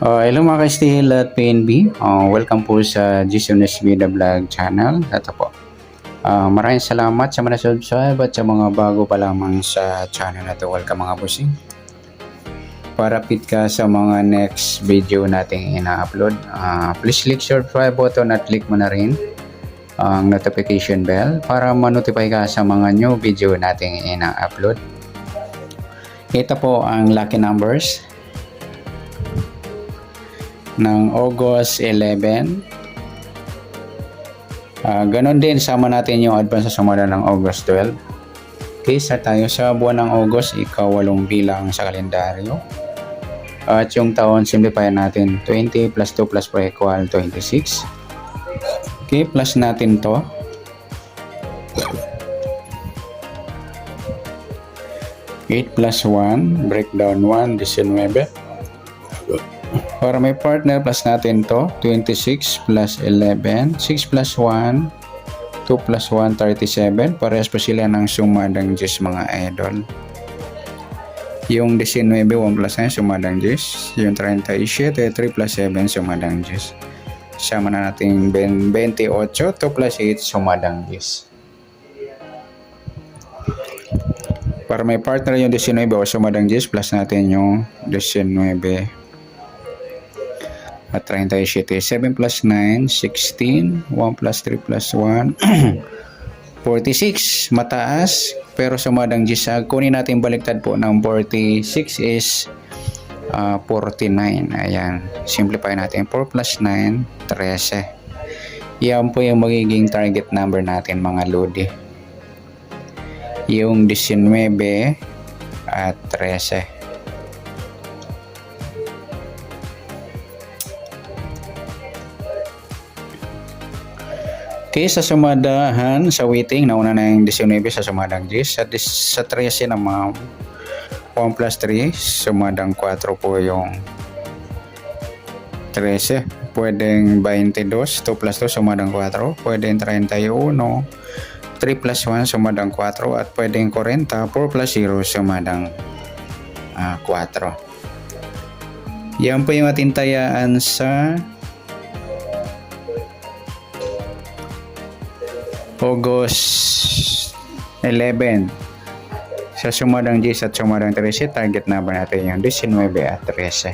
Hello mga ka-still at PNB. Welcome po sa Gisunes Vida Vlog channel. Ito po. Maraming salamat sa mga subscribe at sa mga bago pa lamang sa channel na ito. Welcome mga busing. Para fit ka sa mga next video nating ina-upload, please click subscribe button at click mo na rin ang notification bell para ma-notify ka sa mga new video nating ina-upload. Ito po ang lucky numbers ng August 11. Ganon din, sama natin yung advance sa sumada ng August 12. Okay, start tayo sa buwan ng August, ika-8 bilang sa kalendaryo. At yung taon, simplify natin. 20 plus 2 plus 4 equal 26. Okay, plus natin to. Eight plus 1, breakdown 1, 19. Para may partner, plus natin to. 26 plus 11, 6 plus 1, 2 plus 1, 37. Parehas pa sila ng sumadang 10 mga idol. Yung 19, 1 plus 9, sumadang 10. Yung 37, 3 plus 7, sumadang 10. Sama na natin 28, 2 plus 8, sumadang 10. Para may partner yung 19 o sumadang 10, plus natin yung 19 at 37. 7 plus 9, 16. 1 plus 3 plus 1, 46. Mataas, pero sumadang 10. Kunin natin baliktad po ng 46 is 49. Ayan. Simplify natin. 4 plus 9, 13. Yan po yung magiging target number natin mga lodi. Yung 19 at 13. Okay, sa sumadahan, sa waiting, nauna na yung 19 sa sumadang 10. Sa 13 naman, 1 plus 3, sumadang 4 po yung 13. Pwedeng 22, 2 plus 2, sumadang 4. Pwedeng 31, 3 plus 1, sumadang 4. At pwedeng 40, 4 plus 0, sumadang 4. Yan po yung ating tayaan sa August 11. Sa sumadang 10 at sumadang 13, target number natin yung 19 at 13.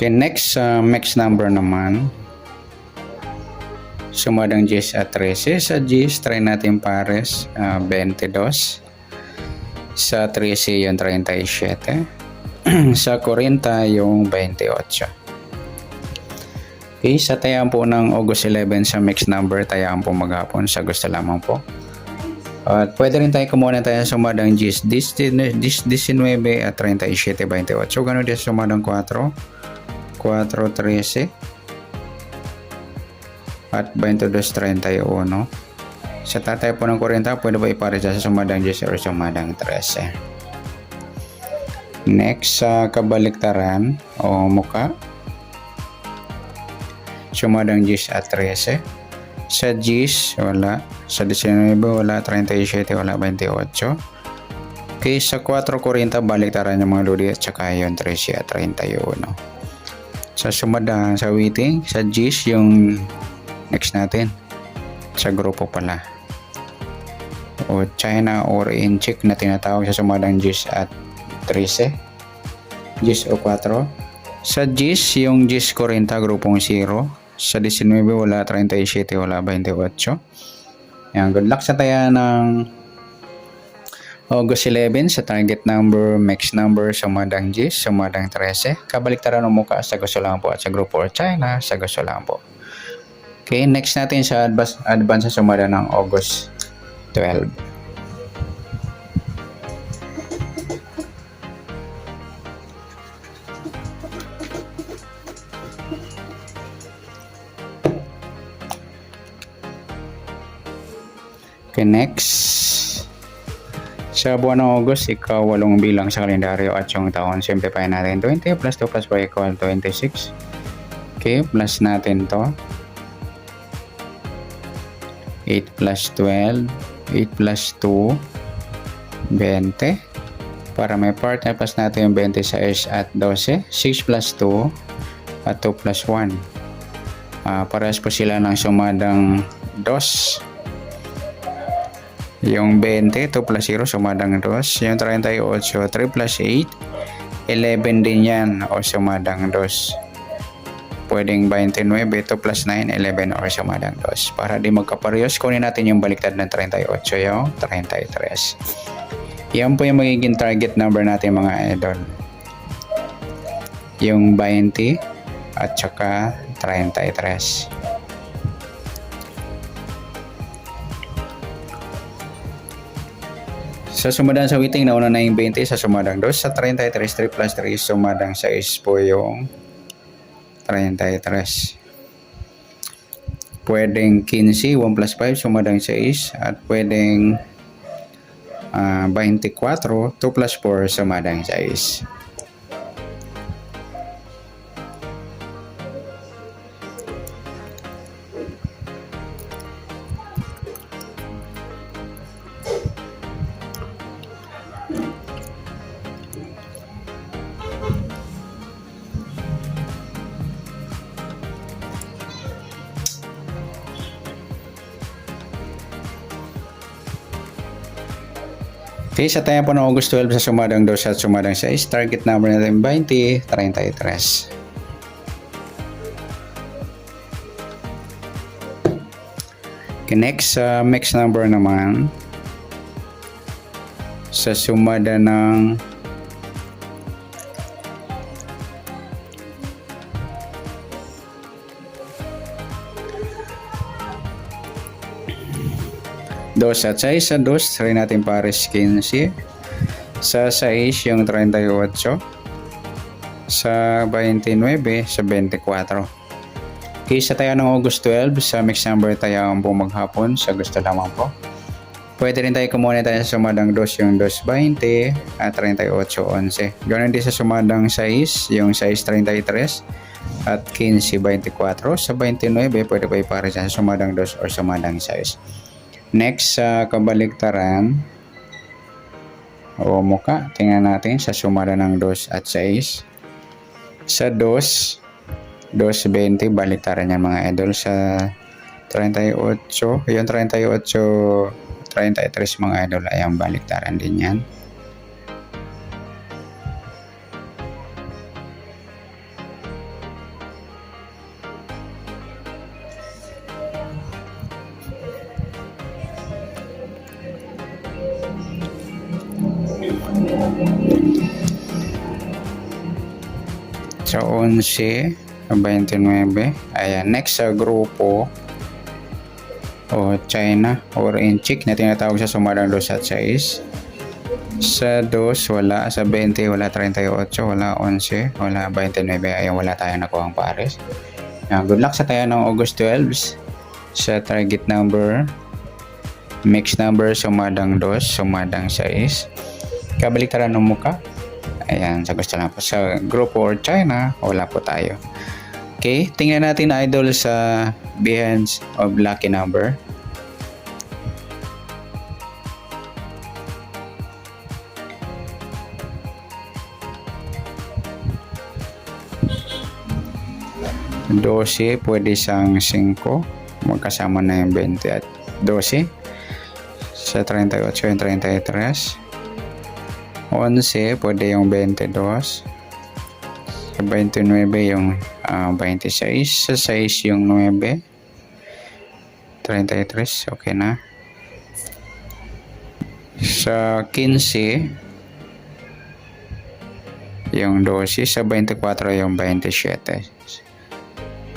Okay, next number naman. Sumadang 10 at 13. Sa 10, try natin pares 22. Sa 13 yung 37. Sa 40 yung 28. Okay, sa tayaan po ng August 11 sa mixed number, tayaan po maghapon sa gusto lamang po. At pwede rin tayo kumuha tayo sa sumadang 10, 19 at 37, 28. So, gano'n din sa sumadang 4. 4.13 at 22.31. Sa tatay po ng 40, pwede ba iparesa sa sumadang 10 o sumadang 13. Next, sa kabaliktaran o muka, sumadang 10 at 13. Sa 10, wala. Sa 19, wala. 37, wala. 28. Okay, sa 4.40, baliktaran yung mga lodi at saka yung 13 at 31. Sa sumadahan, sa waiting, sa GIS yung next natin. Sa grupo pala. O China or Incheck na tinatawag sa sumadang GIS at 13. GIS o 4. Sa GIS, yung GIS 40, grupong 0. Sa 19, wala. 37, wala. 28. Yan, good luck sa taya ng August 11 sa target number, mix number, sumadang 10, sumadang 13. Kabaliktaran ng mukha sa gusto lang po at sa grupo or China sa gusto lang po. Okay, next natin sa advance sa sumada ng August 12. Okay, next. Sa buwan ng August, ika-8 bilang sa kalendaryo at yung taon. Simplify natin. 20 plus 2 plus 4 equal 26. Okay, plus natin to. 8 plus 12. 8 plus 2. 20. Para may part, plus natin yung 26 at 12. 6 plus 2 at 2 plus 1. Parehas po sila ng sumadang 2. Yung 20, 2 plus 0, sumadang 2. Yung 38, 3 plus 8, 11 din yan o sumadang 2. Pwedeng 29, 2 plus 9, 11 o sumadang 2. Para di magkaparehas, kunin natin yung baliktad ng 38, yung 33. Yan po yung magiging target number natin mga idol. Yung 20 at saka 33. Sa sumadang sa witing, nauna na yung 20 sa sumadang 2. Sa 33, 3 plus 3, sumadang 6 po yung 33. Pwedeng 15, 1 plus 5, sumadang 6. At pwedeng 24, 2 plus 4, sumadang 6. Okay, sa tayo po ng August 12 sa sumadang 2 at sumadang 6, target number natin 20, 33. Okay, next, mix number naman. Sa sumada ng dos at 6 sa 2, try natin pares 15. Sa 6 yung 38. Sa 29 sa 24. Okay, sa tayo ng August 12 sa mix number tayo ang buong maghapon sa gusto lamang po. Pwede rin tayo kumuha tayo sa sumadang 2 yung 2.20 at 38.11. Ganoon din sa sumadang 6 yung 6.33 at 15.24. Sa 29 pwede pa ipares sa sumadang 2 or sumadang 6. Next, sa kabaliktaran o muka, tingnan natin sa sumada ng 2 at 6. Sa 2, 2.20, baliktaran yan mga idol. Sa 38, yung 38, 33 mga idol, ayan baliktaran din yan. Sa 11, 29. Ayan, next sa grupo o China or Inchik na tinatawag sa sumadang 2 at 6. Sa 2, wala. Sa 20, wala. 38, wala. 11, wala. 29, ayan, wala tayong nakuhang pares. Good luck sa tayo ng August 12 sa target number. Mix number, sumadang 2, sumadang 6. Kabaliktaran ng muka. Ayan, sa gusto lang po. Sa grupo or China, wala po tayo. Okay, tingnan natin idol sa Behance of lucky number. Dose, pwede sang 5. Magkasama na yung 20 at 12. Sa 38 yung 33. 11, pwede yung 22. Sa 29 yung 26. Sa 6 yung 9. 33, okay na. Sa 15, yung 12. Sa 24 yung 27.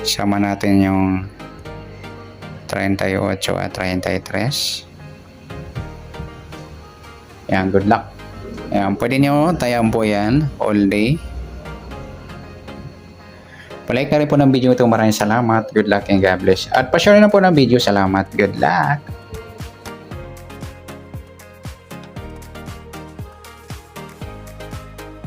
Sama natin yung 38 at 33. Yan, good luck. Ayan, pwede nyo tayaan po yan all day. Palike na rin po ng video ito. Maraming salamat. Good luck and God bless. At pa-share na po ng video. Salamat. Good luck.